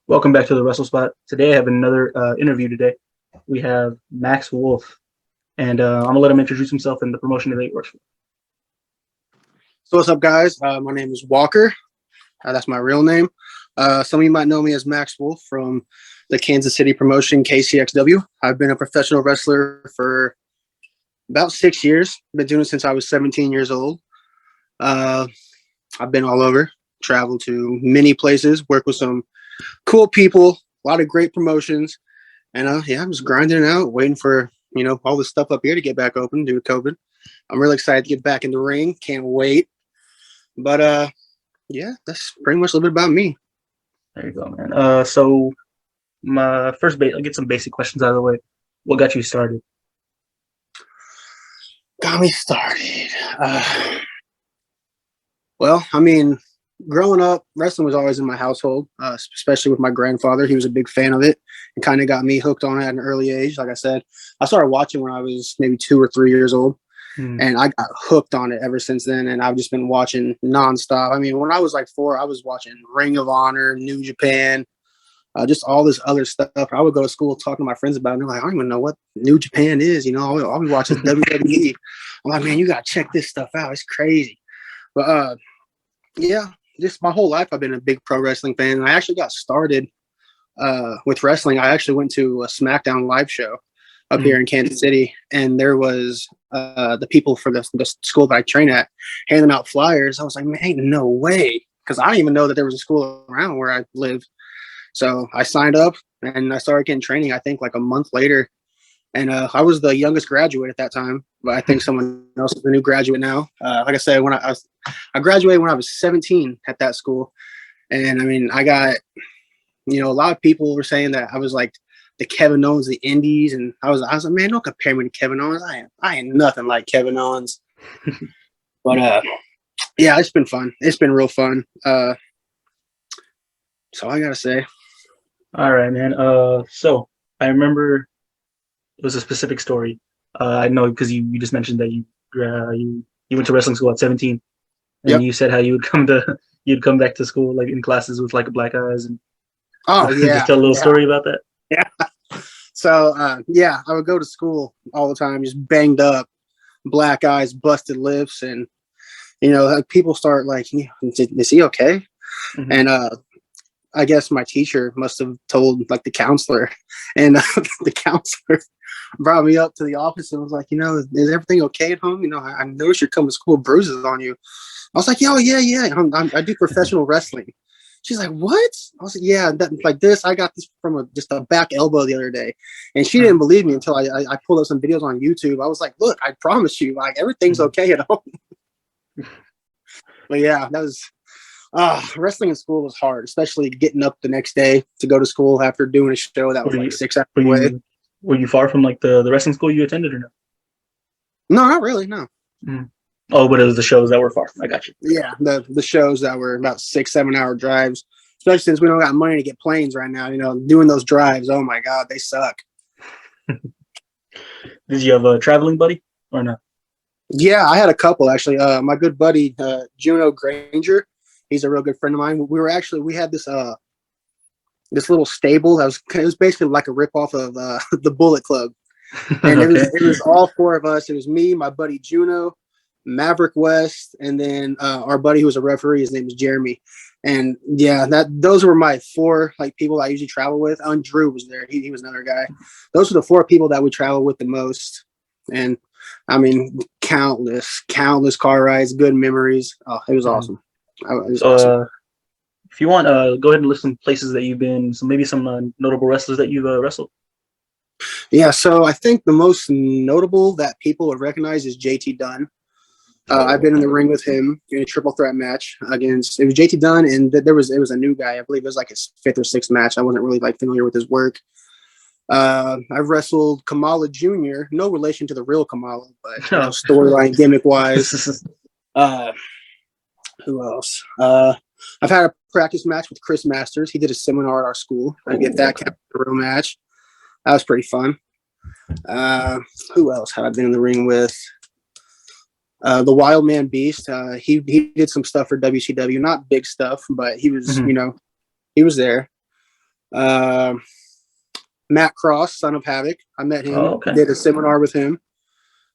Welcome back to the Wrestle Spot. Today I have another interview today. We have Max Wolf, and I'm gonna let him introduce himself and the promotion that he works for. So what's up, guys? My name is Walker. That's my real name. Some of you might know me as Max Wolf from the Kansas City promotion KCXW. I've been a professional wrestler for about 6 years. Been doing it since I was 17 years old. I've been all over, traveled to many places, worked with some cool people, a lot of great promotions, and I'm just grinding it out, waiting for all this stuff up here to get back open due to COVID. I'm really excited to get back in the ring. Can't wait. But that's pretty much a little bit about me. There you go, man. So my first, I'll get some basic questions out of the way. What got you started? Got me started. Well, I mean, growing up, wrestling was always in my household, especially with my grandfather. He was a big fan of it and kind of got me hooked on it at an early age. Like I said, I started watching when I was maybe 2 or 3 years old. And I got hooked on it ever since then, and I've just been watching nonstop. I mean, when I was like 4, I was watching Ring of Honor, New Japan, just all this other stuff. I would go to school talking to my friends about it, and they're like, I don't even know what New Japan is. I'll be watching WWE. I'm like, man, you got to check this stuff out. It's crazy. But, just my whole life I've been a big pro wrestling fan, and I actually got started with wrestling. I actually went to a SmackDown live show up here in Kansas City, and there was the people for the school that I train at handing out flyers. I was like, man, ain't no way, because I didn't even know that there was a school around where I lived. So I signed up and I started getting training, I think like a month later, and I was the youngest graduate at that time, but I think someone else is the new graduate now. Like I said, when I graduated when I was 17 at that school, and I mean, I got a lot of people were saying that I was like the Kevin Owens, the Indies, and I was like, man, don't compare me to Kevin Owens. I ain't nothing like Kevin Owens. But yeah, it's been fun. It's been real fun. That's all I gotta say. All right, man. So I remember it was a specific story. I know because you just mentioned that you went to wrestling school at 17, and Yep. you said how you'd come back to school like in classes with like black eyes and just tell a little story about that. Yeah. So I would go to school all the time, just banged up, black eyes, busted lips, and people start like, is he okay? Mm-hmm. And I guess my teacher must have told like the counselor, and the counselor brought me up to the office and was like, is everything okay at home? I noticed you're coming to school with bruises on you. I was like, oh yeah, I do professional wrestling. She's like, what? I was like, yeah, like this. I got this from just a back elbow the other day, and she didn't believe me until I pulled up some videos on YouTube. I was like, look, I promise you, like everything's okay at home. But yeah, that was wrestling in school was hard, especially getting up the next day to go to school after doing a show that was like 6 hours away. Were you far from like the wrestling school you attended or no? No, not really. No. Oh, but it was the shows that were far. I got you. Yeah, the shows that were about 6-7 hour drives, especially since we don't got money to get planes right now. Doing those drives, oh my God, they suck. Did you have a traveling buddy or no? Yeah, I had a couple actually. My good buddy Juno Granger, he's a real good friend of mine. We had this this little stable that was basically like a ripoff of the Bullet Club, and it was all 4 of us. It was me, my buddy Juno, Maverick West, and then our buddy who was a referee. His name is Jeremy. And yeah, those were my 4 like people I usually travel with. Drew was there. He was another guy. Those were the 4 people that we travel with the most. And I mean, countless car rides, good memories. Oh, it was awesome. Awesome. If you want, go ahead and list some places that you've been. So maybe some notable wrestlers that you've wrestled. Yeah, so I think the most notable that people would recognize is JT Dunn. I've been in the ring with him in a triple threat match against. It was JT Dunn, and it was a new guy. I believe it was like his 5th or 6th match. I wasn't really like familiar with his work. I've wrestled Kamala Jr. No relation to the real Kamala, but storyline gimmick wise. Who else? I've had a practice match with Chris Masters. He did a seminar at our school. I get that kind of real match. That was pretty fun. Who else have I been in the ring with? The Wild Man Beast. He did some stuff for WCW, not big stuff, but he was, he was there. Uh, Matt Cross, Son of Havoc. I met him. Oh, okay. Did a seminar with him.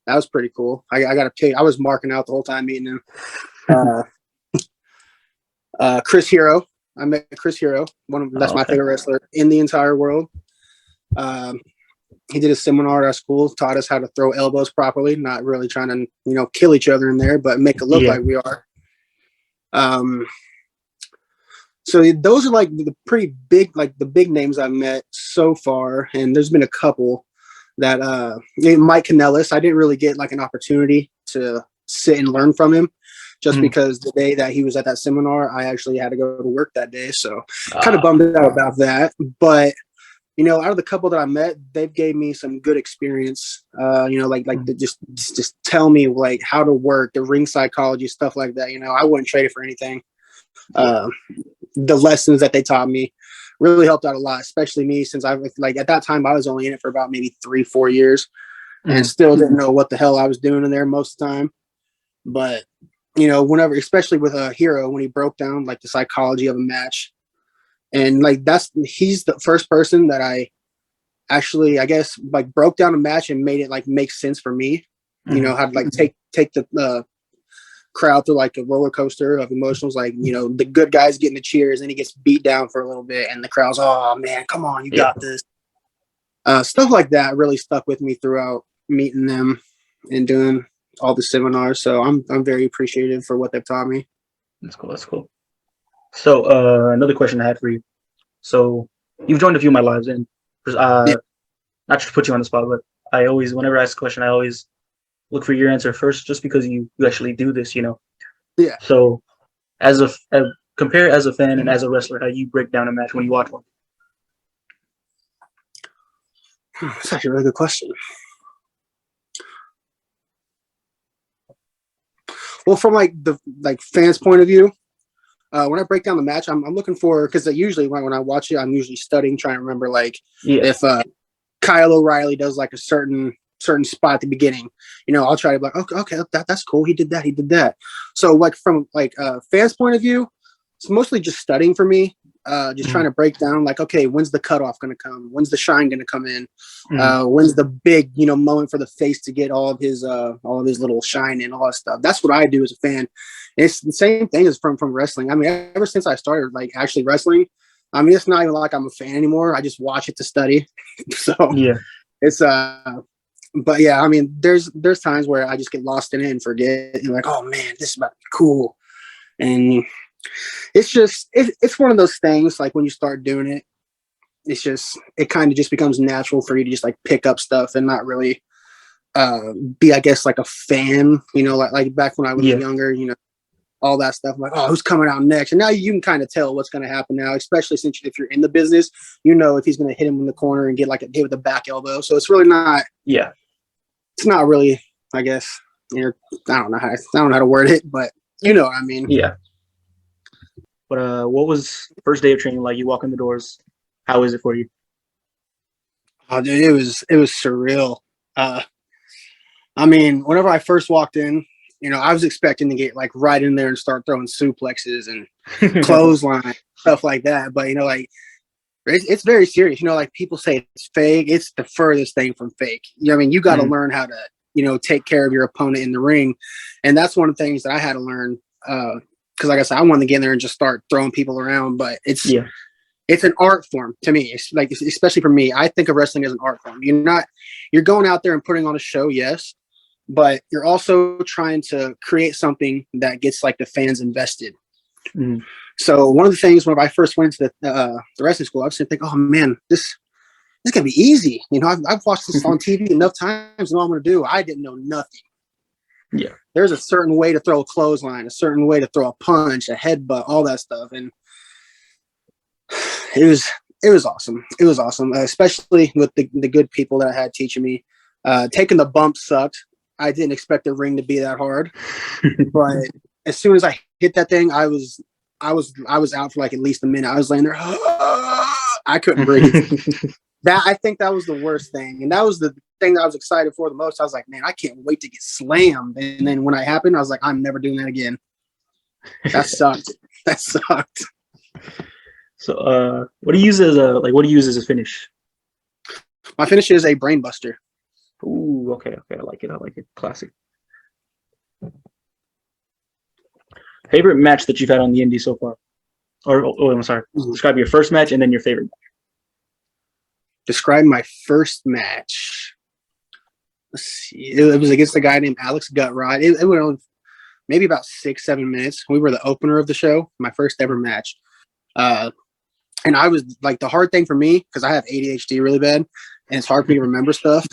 That was pretty cool. I got a pick. I was marking out the whole time meeting him. Chris Hero. I met Chris Hero. That's Oh, my okay. favorite wrestler in the entire world. Um, he did a seminar at our school, taught us how to throw elbows properly, not really trying to, kill each other in there, but make it look Yeah. like we are. So those are like the pretty big, like the big names I've met so far. And there's been a couple that, Mike Kanellis, I didn't really get like an opportunity to sit and learn from him just because the day that he was at that seminar, I actually had to go to work that day. So kind of bummed out about that. But out of the couple that I met, they've gave me some good experience. Just tell me like how to work, the ring psychology, stuff like that. I wouldn't trade it for anything. The lessons that they taught me really helped out a lot, especially me, since I like at that time I was only in it for about maybe 3-4 years and still didn't know what the hell I was doing in there most of the time. But whenever, especially with a Hero, when he broke down like the psychology of a match, and like he's the first person that I actually, I guess, like broke down a match and made it like make sense for me. How to like take the crowd through like a roller coaster of emotions, like the good guys getting the cheers and he gets beat down for a little bit and the crowd's, oh man, come on, you got this. Stuff like that really stuck with me throughout meeting them and doing all the seminars. So I'm very appreciative for what they've taught me. That's cool. So another question I had for you. So you've joined a few of my lives, and not to put you on the spot, but I always, whenever I ask a question, I always look for your answer first, just because you actually do this. Yeah. So compare as a fan and as a wrestler, how you break down a match when you watch one. That's actually a really good question. Well, from like the fans' point of view, when I break down the match, I'm looking for, because usually when I watch it, I'm usually studying, trying to remember if Kyle O'Reilly does like a certain spot at the beginning, I'll try to be like, okay, that's cool. He did that. So like from like fans' point of view, it's mostly just studying for me. Just trying to break down like, okay, when's the cutoff going to come? When's the shine going to come in? When's the big, moment for the face to get all of his little shine and all that stuff? That's what I do as a fan. It's the same thing as from wrestling. I mean, ever since I started like actually wrestling, I mean, it's not even like I'm a fan anymore. I just watch it to study. So it's but yeah, I mean, there's times where I just get lost in it and forget, and like, oh man, this is about to be cool. And it's one of those things, like when you start doing it, it kind of just becomes natural for you to just like pick up stuff and not really be, I guess, like a fan, like back when I was younger, all that stuff. I'm like, oh, who's coming out next? And now you can kind of tell what's going to happen now, especially since if you're in the business, if he's going to hit him in the corner and get like a hit with a back elbow. So it's really not, it's not really, I guess, I don't know how to word it, but what I mean. Yeah. But what was first day of training like? You walk in the doors. How is it for you? Oh, dude, it was surreal. I mean, whenever I first walked in, I was expecting to get like right in there and start throwing suplexes and clothesline, stuff like that. But like it's very serious. Like people say it's fake. It's the furthest thing from fake. I mean, you got to learn how to take care of your opponent in the ring, and that's one of the things that I had to learn. Because like I said, I wanted to get in there and just start throwing people around, but it's an art form to me. It's like, especially for me, I think of wrestling as an art form. You're going out there and putting on a show, yes, but you're also trying to create something that gets like the fans invested. So one of the things when I first went to the wrestling school, I was thinking, oh man, this gonna be easy. I've watched this on TV enough times. I know what I'm gonna do. I didn't know nothing. Yeah. There's a certain way to throw a clothesline, a certain way to throw a punch, a headbutt, all that stuff. And it was awesome. It was awesome, especially with the good people that I had teaching me. Taking the bump sucked. I didn't expect the ring to be that hard. But as soon as I hit that thing, I was out for like at least a minute. I was laying there. I couldn't breathe. I think that was the worst thing. And that was the thing that I was excited for the most. I was like, man, I can't wait to get slammed. And then when it happened, I was like, I'm never doing that again. That sucked. That sucked. So, what do you use as a finish? My finish is a brain buster. Ooh, okay, okay, I like it. I like it. Classic. Favorite match that you've had on the indie so far? Or, oh, I'm sorry. Describe your first match and then your favorite. Describe my first match. Let's see. It was against a guy named Alex Gutrod. It went on maybe about 6-7 minutes. We were the opener of the show. My first ever match. And I was like, the hard thing for me, because I have ADHD really bad, and it's hard for me to remember stuff.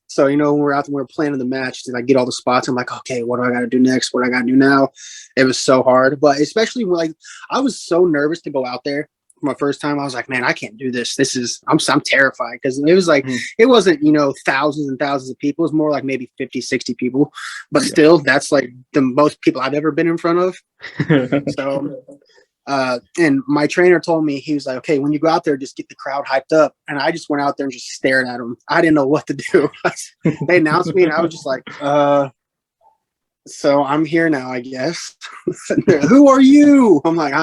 So, when we're out there, we're planning the match, and I get all the spots. I'm like, okay, what do I got to do next? What do I got to do now? It was so hard. But especially when, I was so nervous to go out there for my first time. I was like, man, I can't do this. I'm terrified, because it was like, it wasn't, thousands and thousands of people. It was more like maybe 50, 60 people. But still, that's like the most people I've ever been in front of. So, and my trainer told me, he was like, okay, when you go out there, just get the crowd hyped up. And I just went out there and just stared at them. I didn't know what to do. They announced me and I was just like, so I'm here now, I guess. Who are you? I'm like,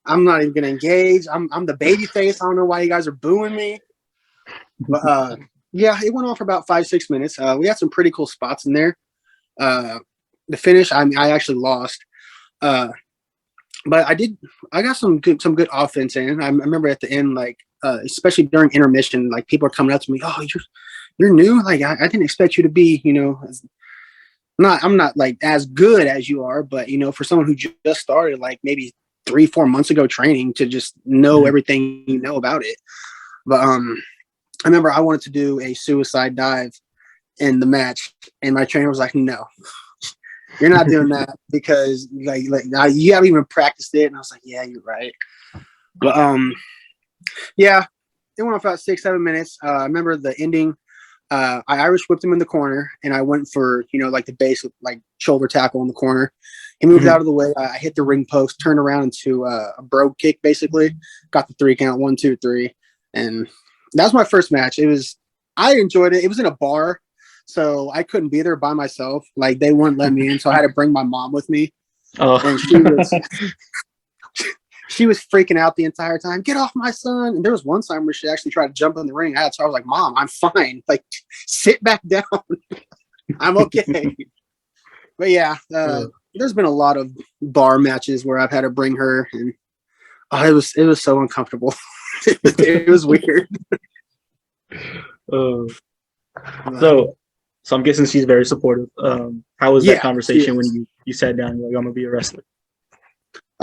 I'm not even going to engage. I'm the baby face. I don't know why you guys are booing me. But yeah, it went on for about 5-6 minutes. We had some pretty cool spots in there. The finish, I actually lost. But I got some good offense in. I remember at the end, especially during intermission, people are coming up to me, oh, you're new. I didn't expect you to be, I'm not as good as you are, but for someone who just started maybe 3-4 months ago training, to just know everything about it. But I remember I wanted to do a suicide dive in the match, and my trainer was like, no. You're not doing that, because you haven't even practiced it. And I was like, yeah, you're right. But yeah, it went on for about 6-7 minutes. I remember the ending. I Irish whipped him in the corner, and I went for the base shoulder tackle in the corner. He moved out of the way. I hit the ring post, turned around into a brogue kick, basically. Got the 3 count, 1, 2, 3, and that was my first match. I enjoyed it. It was in a bar. So I couldn't be there by myself. They wouldn't let me in. So I had to bring my mom with me. Oh. And she was freaking out the entire time. Get off my son. And there was one time where she actually tried to jump in the ring. So I was like, Mom, I'm fine. Sit back down. I'm okay. But yeah, there's been a lot of bar matches where I've had to bring her, and it was so uncomfortable. It was weird. So I'm guessing she's very supportive. How was that conversation when you sat down and you're like, I'm gonna be a wrestler?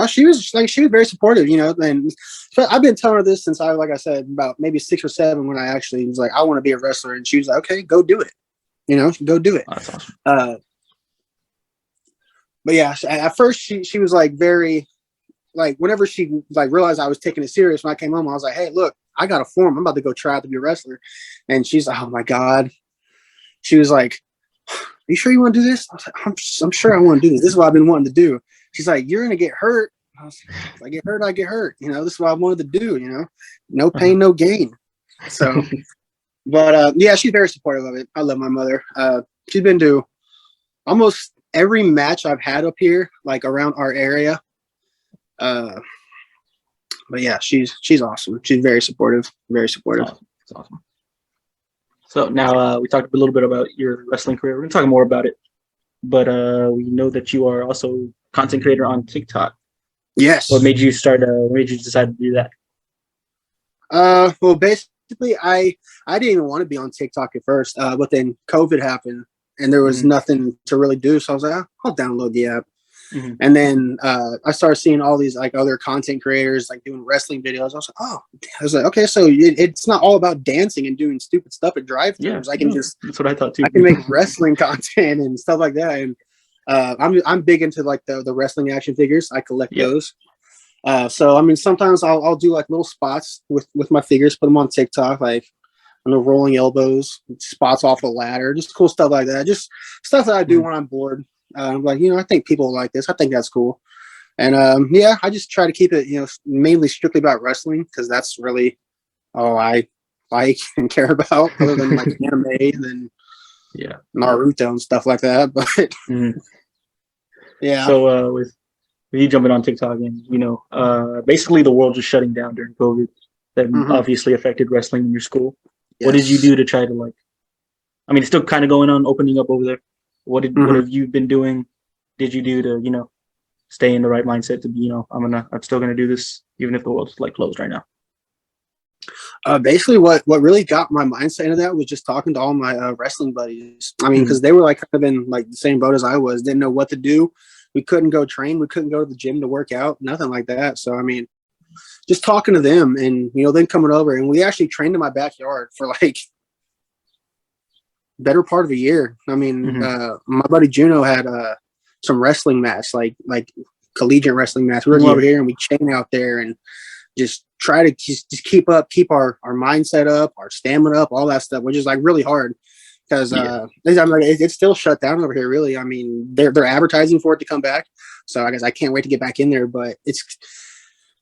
She was very supportive, and I've been telling her this since like I said, about maybe 6 or 7, when I actually was like, I want to be a wrestler, and she was like, okay, go do it. Go do it. That's awesome. But yeah, at first she was very, whenever she realized I was taking it serious, when I came home, I was like, hey, look, I got a form. I'm about to go try out to be a wrestler. And she's like, oh my God. She was like, are you sure you want to do this? I was like, I'm sure I want to do this. This is what I've been wanting to do. She's like, you're going to get hurt. I was like, if I get hurt, I get hurt. This is what I wanted to do, no pain, no gain. So, but yeah, she's very supportive of it. I love my mother. She's been to almost every match I've had up here, around our area. But yeah, she's awesome. She's very supportive. Very supportive. That's awesome. So now we talked a little bit about your wrestling career. We're going to talk more about it. But we know that you are also content creator on TikTok. Yes. What made you decide to do that? Well, basically, I didn't even want to be on TikTok at first, but then COVID happened, and there was nothing to really do. So I was like, I'll download the app. Mm-hmm. And then I started seeing all these other content creators doing wrestling videos. I was like, okay, so it's not all about dancing and doing stupid stuff at drive-thrus. That's what I thought too. I can make wrestling content and stuff like that. And I'm big into the wrestling action figures. I collect those. So sometimes I'll do little spots with my figures, put them on TikTok, rolling elbows, spots off a ladder, just cool stuff like that. Just stuff that I do when I'm bored. I think people like this. I think that's cool. And I just try to keep it, mainly strictly about wrestling, because that's really all I like and care about, other than anime and then Naruto and stuff like that. But yeah. So you jumping on TikTok and basically the world just shutting down during COVID that Hmm. obviously affected wrestling in your school. What did you Yes. do to try to like? I mean, it's still kind of going on, opening up over there. What Hmm. have you been doing? Did you do to stay in the right mindset to be I'm still gonna do this even if the world's like closed right now. Basically, what really got my mindset into that was just talking to all my wrestling buddies. I mean, Mm-hmm. because they were like kind of in like the same boat as I was, didn't know what to do. We couldn't go train. We couldn't go to the gym to work out. Nothing like that. So I mean, just talking to them and then coming over and we actually trained in my backyard for like better part of a year. I mean, Mm-hmm. my buddy Juno had some wrestling mats, like collegiate wrestling mats. We were going over Yeah, here and we chain out there and just try to just keep our mindset up, our stamina up, all that stuff, which is like really hard because yeah, I'm like, it's still shut down over here. Really, I mean, they're advertising for it to come back, so I guess I can't wait to get back in there. But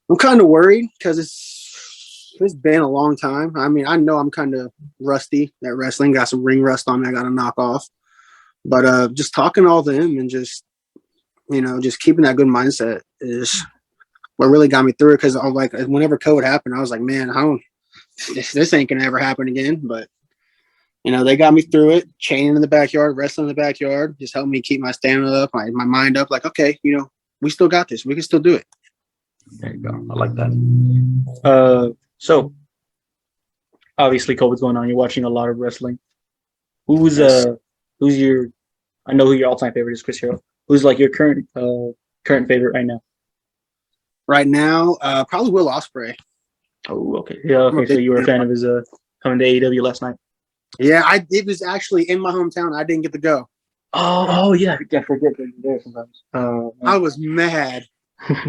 I'm kind of worried because it's been a long time. I mean, I know I'm kind of rusty at wrestling, got some ring rust on me I got to knock off. But just talking to all them and just just keeping that good mindset is what really got me through it. Because I'm like, whenever COVID happened, I was like, man, I don't, this ain't gonna ever happen again. But they got me through it. Chaining in the backyard, wrestling in the backyard, just helped me keep my stamina up, my mind up. Like, okay, we still got this. We can still do it. there you go. I like that. So obviously COVID's going on. You're watching a lot of wrestling. Who's Yes. uh who's your I know who your all time favorite is, Chris Hero. Who's like your current favorite right now? Right now, probably Will Ospreay. Oh, okay. Yeah, I'm a okay. So big you were a fan. fan of his coming to AEW last night. Yeah, it was actually in my hometown. I didn't get to go. Oh yeah, I forget that you're there sometimes. Oh I man. was mad. But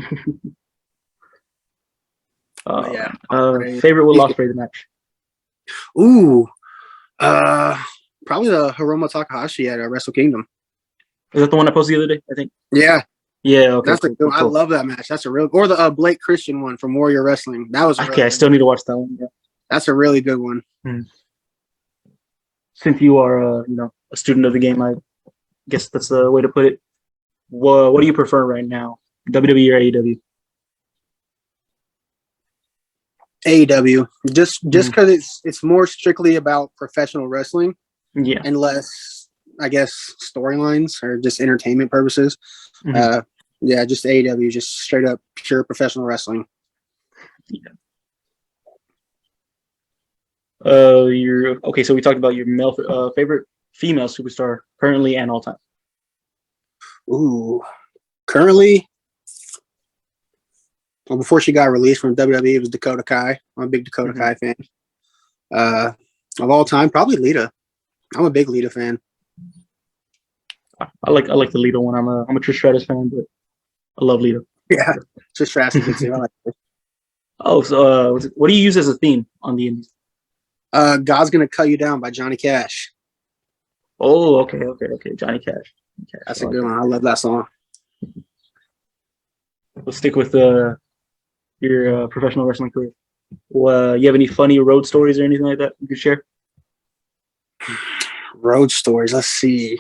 Oh yeah, man. Ospreay. Favorite Will He's good. Ospreay the match. Ooh, uh, probably the Hiroma Takahashi at Wrestle Kingdom. Is that the one I posted the other day? I think. Yeah, Yeah. Okay. that's a Cool. good Cool. one. I Cool. love that match. That's a real or the Blake Christian one from Warrior Wrestling. That was a Okay. really I good still one. need to watch that one. Yeah. That's a really good one. Hmm. Since you are a student of the game, I guess that's the way to put it. What do you prefer right now, WWE or AEW? AEW just Mm, because it's more strictly about professional wrestling yeah. and less, I guess, storylines or just entertainment purposes. Hmm. Uh, yeah, just AEW, just straight up pure professional wrestling. Yeah. You're okay. So we talked about your male favorite female superstar currently and all time. Ooh, currently, well, before she got released from WWE, it was Dakota Kai. I'm a big Dakota Hmm. Kai fan. Uh, of all time, probably Lita. I'm a big Lita fan. I like the Lita one. I'm a Trish Stratus fan, but I love Lita. Yeah, Trish Stratus is good too. I like her. Oh, so what do you use as a theme on the Indies? God's Gonna Cut You Down by Johnny Cash. Oh, okay. Johnny Cash. Cash. That's I a like good that. one. I love that song. Let's stick with your professional wrestling career. You have any funny road stories or anything like that you could share? Road stories. Let's see.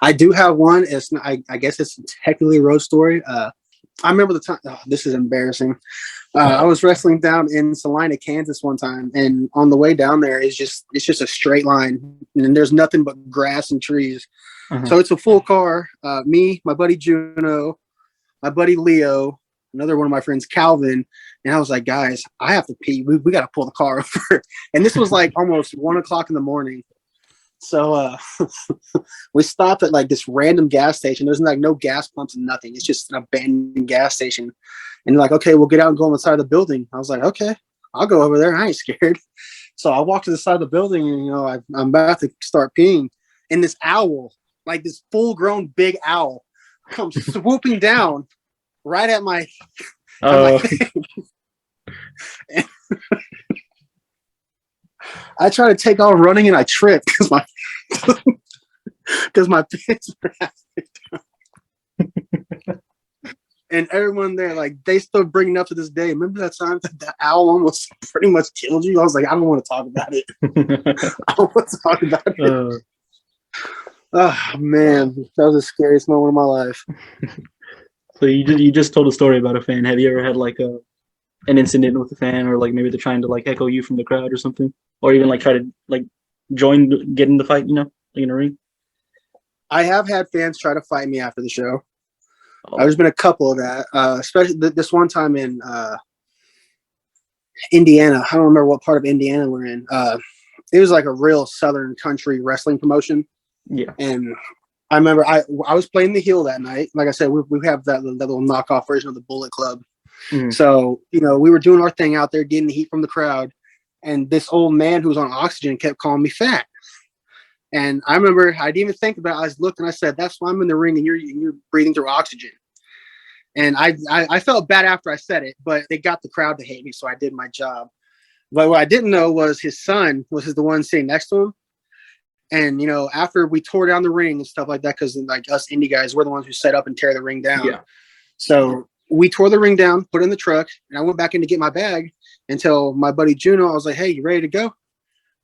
I do have one. I guess it's technically a road story. I remember the time. Oh, this is embarrassing. I was wrestling down in Salina, Kansas one time, and on the way down there is it's just a straight line, and there's nothing but grass and trees. Uh-huh. So it's a full car. Me, my buddy Juno, my buddy Leo, another one of my friends, Calvin, and I was like, guys, I have to pee. We got to pull the car over. And this was like almost 1 o'clock in the morning. So we stopped at like this random gas station. There's like no gas pumps and nothing. It's just an abandoned gas station. And they're like, okay, we'll get out and go on the side of the building. I was like, okay, I'll go over there. I ain't scared. So I walked to the side of the building and, I'm about to start peeing. And this owl, like this full grown big owl, comes swooping down right at my Uh, thing. I try to take off running and I trip because my pants were and everyone there, like, they still bring it up to this day. Remember that time that the owl almost pretty much killed you? I was like, I don't want to talk about it. I don't want to talk about it. Oh, man. That was the scariest moment of my life. So you just told a story about a fan. Have you ever had like an incident with a fan, or like maybe they're trying to like echo you from the crowd or something, or even like try to like get in the fight, like in a ring? I have had fans try to fight me after the show. Oh, There's been a couple of that, especially this one time in Indiana. I don't remember what part of Indiana we're in. It was like a real Southern country wrestling promotion. yeah. And I remember I was playing the heel that night. Like I said, we have that little knockoff version of the Bullet Club. Mhm. So, we were doing our thing out there, getting the heat from the crowd. And this old man who was on oxygen kept calling me fat. And I remember I didn't even think about it. I just looked and I said, that's why I'm in the ring and you're breathing through oxygen. And I felt bad after I said it, but they got the crowd to hate me. So I did my job. But what I didn't know was his son was the one sitting next to him. And, after we tore down the ring and stuff like that, because like us indie guys, we're the ones who set up and tear the ring down. Yeah. So we tore the ring down, put it in the truck, and I went back in to get my bag until my buddy Juno, I was like, hey, you ready to go?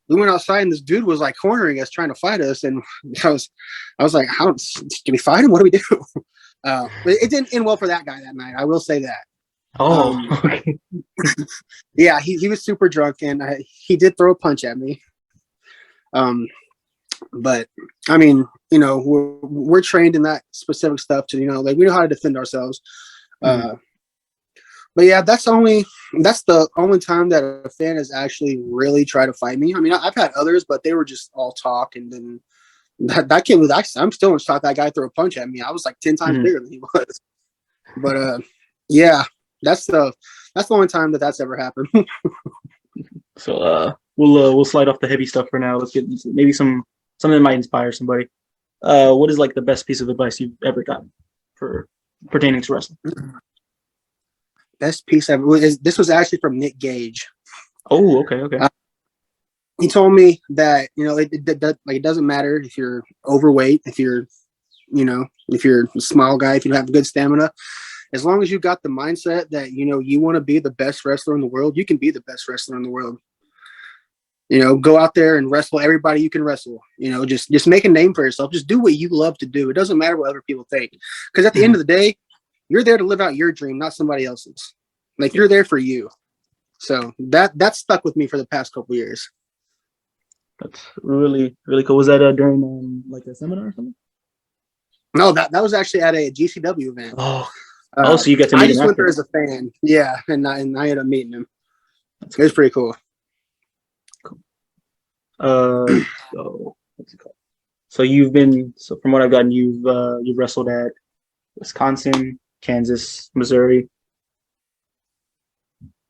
We went outside and this dude was like cornering us, trying to fight us. And I was like, can we fight him? What do we do? But it didn't end well for that guy that night. I will say that. Oh, okay. Yeah, he was super drunk and he did throw a punch at me. But I mean, we're trained in that specific stuff to, like we know how to defend ourselves. But yeah, that's the only time that a fan has actually really tried to fight me. I mean, I've had others, but they were just all talk. And then that kid was actually, I'm still in shock that guy threw a punch at me. I was like 10 times bigger than he was. But yeah, that's the only time that's ever happened. So we'll slide off the heavy stuff for now. Let's get maybe something that might inspire somebody. What is like the best piece of advice you've ever gotten for pertaining to wrestling? Best piece ever. This was actually from Nick Gage. Oh, okay. He told me that it doesn't matter if you're overweight, if you're a small guy, if you have good stamina, as long as you got the mindset that you want to be the best wrestler in the world, you can be the best wrestler in the world. Go out there and wrestle everybody you can wrestle. Just make a name for yourself. Just do what you love to do. It doesn't matter what other people think, because at the end of the day, you're there to live out your dream, not somebody else's. Like you're there for you. So that stuck with me for the past couple of years. That's really, really cool. Was that during like a seminar or something? No, that was actually at a GCW event. Oh, so you get to meet him. I just went there as a fan. Yeah, and I ended up meeting him. It was pretty cool. So what's it called? So from what I've gotten, you've wrestled at Wisconsin, Kansas, Missouri,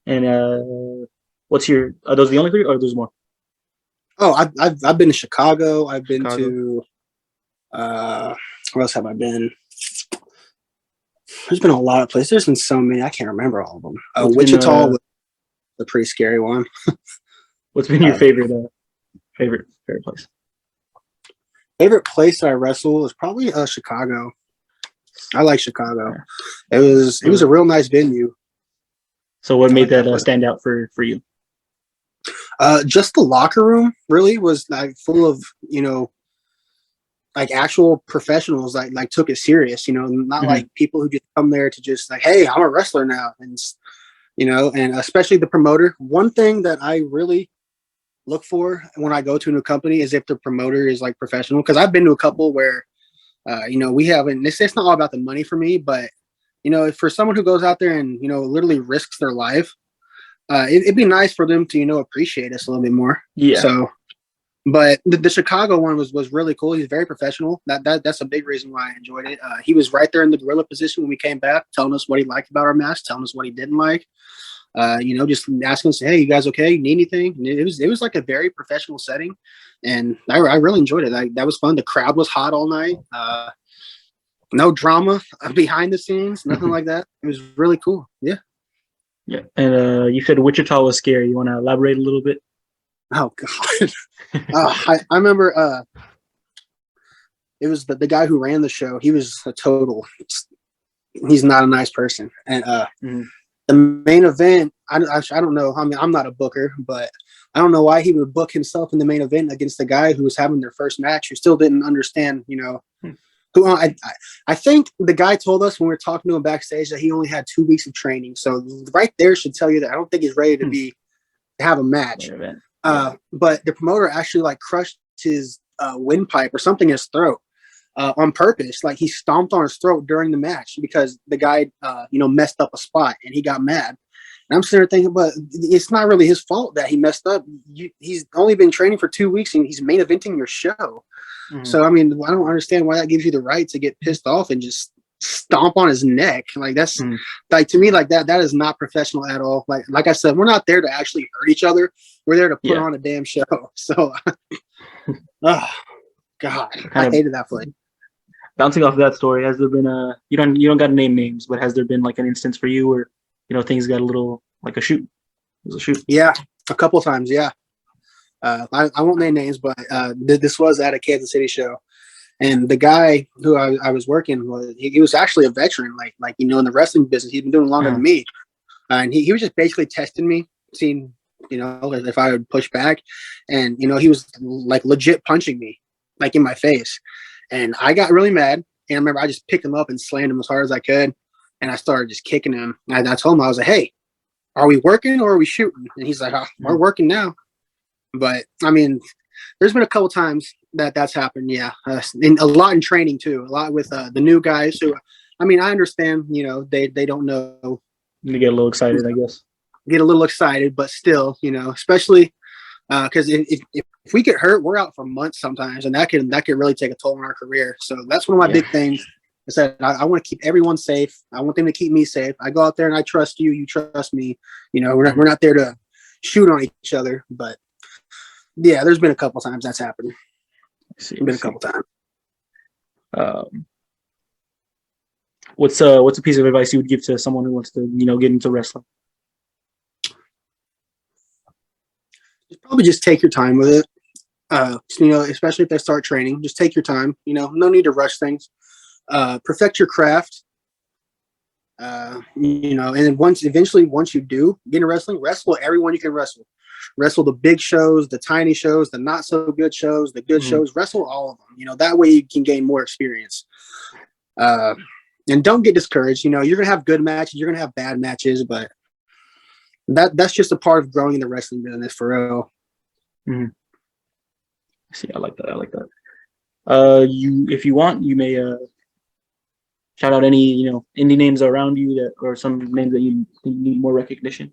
and are those the only three, or there's more? Oh, I've been to Chicago. I've been to where else have I been? There's been a lot of places. There's been so many. I can't remember all of them. Wichita was a pretty scary one. What's been your favorite place? Favorite place that I wrestled was probably Chicago. I like Chicago. It was a real nice venue. So what made that stand out for you? Just the locker room really was like full of like actual professionals like took it serious. Not like people who just come there to just like, hey, I'm a wrestler now, and and especially the promoter. One thing that I really look for when I go to a new company is if the promoter is like professional, because I've been to a couple where we haven't. It's not all about the money for me, but for someone who goes out there and literally risks their life, it'd be nice for them to appreciate us a little bit more. Yeah. So, but the Chicago one was really cool. He's very professional. That's a big reason why I enjoyed it. He was right there in the gorilla position when we came back, telling us what he liked about our match, telling us what he didn't like. Just asking us, hey, you guys okay? You need anything? And it was like a very professional setting, and I really enjoyed it. That was fun. The crowd was hot all night. No drama behind the scenes, nothing like that. It was really cool. Yeah. Yeah. And you said Wichita was scary. You want to elaborate a little bit? Oh God. I remember it was the guy who ran the show. He was he's not a nice person. And the main event, I don't know. I mean, I'm not a booker, but I don't know why he would book himself in the main event against the guy who was having their first match, who still didn't understand, Who I think the guy told us when we were talking to him backstage that he only had 2 weeks of training. So right there should tell you that I don't think he's ready to have a match. But the promoter actually like crushed his windpipe or something in his throat on purpose. Like he stomped on his throat during the match because the guy messed up a spot and he got mad. And I'm sitting there thinking, but it's not really his fault that he messed up. He's only been training for 2 weeks and he's main eventing your show. So, I mean, I don't understand why that gives you the right to get pissed off and just stomp on his neck. Like that's like, to me, like that is not professional at all. Like I said, we're not there to actually hurt each other. We're there to put on a damn show. So, oh God, I hated that play. Bouncing off of that story, has there been you don't got to name names, but has there been like an instance for you where, things got a little like a shoot? It was a shoot. Yeah, a couple of times. Yeah. I won't name names, but this was at a Kansas City show, and the guy who I was working with, he was actually a veteran, like in the wrestling business. He'd been doing longer than me, and he was just basically testing me, seeing if I would push back, and he was like legit punching me, like in my face, and I got really mad. And I remember I just picked him up and slammed him as hard as I could, and I started just kicking him. And I told him, I was like, "Hey, are we working or are we shooting?" And he's like, "Oh, we're working now." But I mean, there's been a couple times that's happened. Yeah. And a lot in training too, a lot with the new guys who, I mean, I understand, they don't know. You get a little excited, I guess. Get a little excited, but still, especially because if we get hurt, we're out for months sometimes. And that could really take a toll on our career. So that's one of my big things. I said, I want to keep everyone safe. I want them to keep me safe. I go out there and I trust you. You trust me. We're not there to shoot on each other, but yeah, there's been a couple times that's happened. Been a couple times. What's a piece of advice you would give to someone who wants to, get into wrestling? Probably just take your time with it. Especially if they start training, just take your time. No need to rush things. Perfect your craft. And then once you do get into wrestling, wrestle everyone you can wrestle. Wrestle the big shows, the tiny shows, the not so good shows, the good shows. Wrestle all of them. That way you can gain more experience. And don't get discouraged. You're gonna have good matches, you're gonna have bad matches, but that's just a part of growing in the wrestling business for real. See, I like that. If you want, you may shout out any indie names around you or some names that you need more recognition.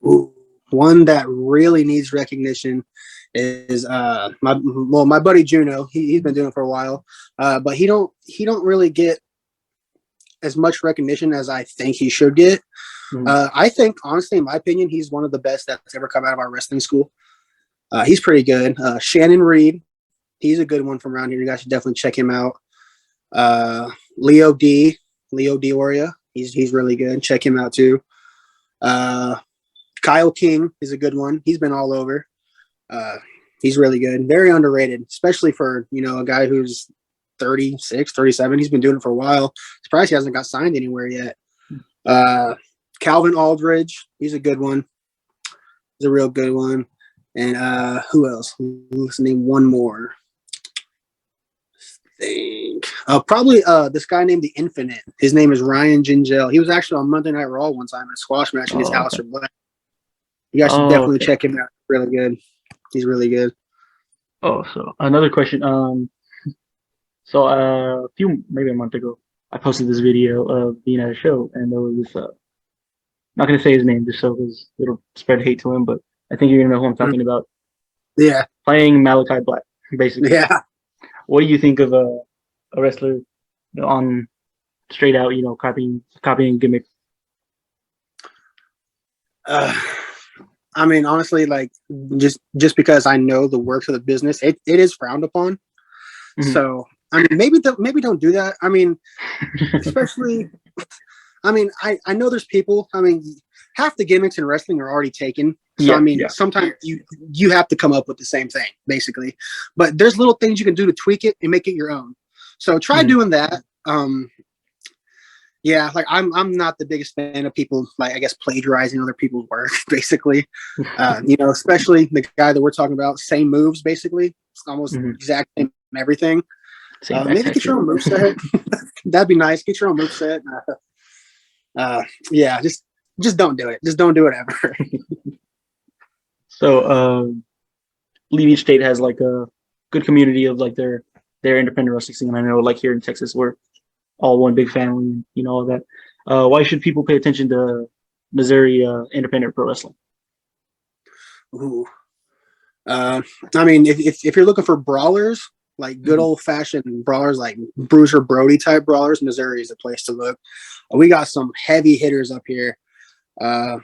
Ooh. One that really needs recognition is my buddy Juno. He's been doing it for a while, but he don't really get as much recognition as I think he should get. I think, honestly, in my opinion, he's one of the best that's ever come out of our wrestling school. He's pretty good. Shannon Reed, he's a good one from around here. You guys should definitely check him out. Leo Dioria, he's really good. Check him out too. Kyle King is a good one. He's been all over. He's really good. Very underrated, especially for, a guy who's 36, 37. He's been doing it for a while. Surprised he hasn't got signed anywhere yet. Calvin Aldridge, he's a good one. He's a real good one. And who else? Let's name one more. Probably this guy named The Infinite. His name is Ryan Gingell. He was actually on Monday Night Raw one time in a squash match against Aleister Black. You guys should definitely check him out. Really good. He's really good. Oh, so another question. So maybe a month ago, I posted this video of being at a show, and there was this. Not gonna say his name just so it'll spread hate to him, but I think you're gonna know who I'm talking about. Yeah. Playing Malachi Black, basically. Yeah. What do you think of a wrestler on straight out, copying gimmicks? I mean, honestly, like just because I know the works of the business, it is frowned upon. So I mean, maybe don't do that. I mean, especially, I mean, I know there's people. I mean, half the gimmicks in wrestling are already taken. So I mean, sometimes you have to come up with the same thing, basically. But there's little things you can do to tweak it and make it your own. So try doing that. Yeah, like I'm not the biggest fan of people, like, I guess, plagiarizing other people's work, basically. Especially the guy that we're talking about, same moves, basically. It's almost exact same everything. Same Maybe backpack get shit. your own moveset. That'd be nice. Get your own moveset. Yeah, just don't do it. Just don't do it ever. So, believe each state has like a good community of like their independent wrestling scene. I know, like here in Texas, we're all one big family. You know all that. Why should people pay attention to Missouri independent pro wrestling? Ooh. I mean, if you're looking for brawlers, like good Mhm. old fashioned brawlers, like Bruiser Brody type brawlers, Missouri is the place to look. We got some heavy hitters up here. Uh,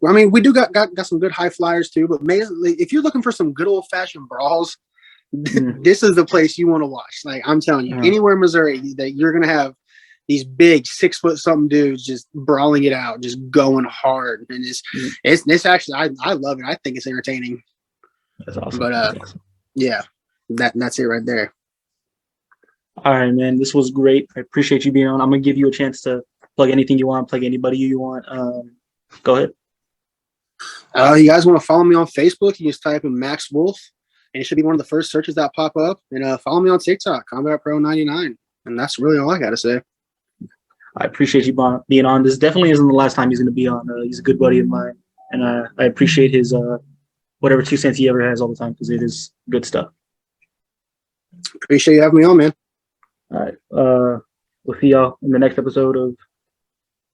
I mean, we do got some good high flyers too, but mainly if you're looking for some good old fashioned brawls, Mhm. this is the place you want to watch. Like I'm telling you, Uh, anywhere in Missouri that you're gonna have these big 6 foot something dudes just brawling it out, just going hard, and mhm. it's actually I love it. I think it's entertaining. That's awesome. But That's awesome. yeah, that's it right there. All right, man. This was great. I appreciate you being on. I'm gonna give you a chance to plug anything you want, plug anybody you want. Go ahead. You guys want to follow me on Facebook? You just type in Max Wolf, and it should be one of the first searches that pop up. And follow me on TikTok, Combat Pro 99, and that's really all I got to say. I appreciate you being on. This definitely isn't the last time he's gonna be on. He's a good buddy of mine, and I appreciate his whatever 2 cents he ever has all the time because it is good stuff. Appreciate you having me on, man. All right. We'll see y'all in the next episode of.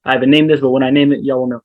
I haven't named this, but when I name it, y'all will know.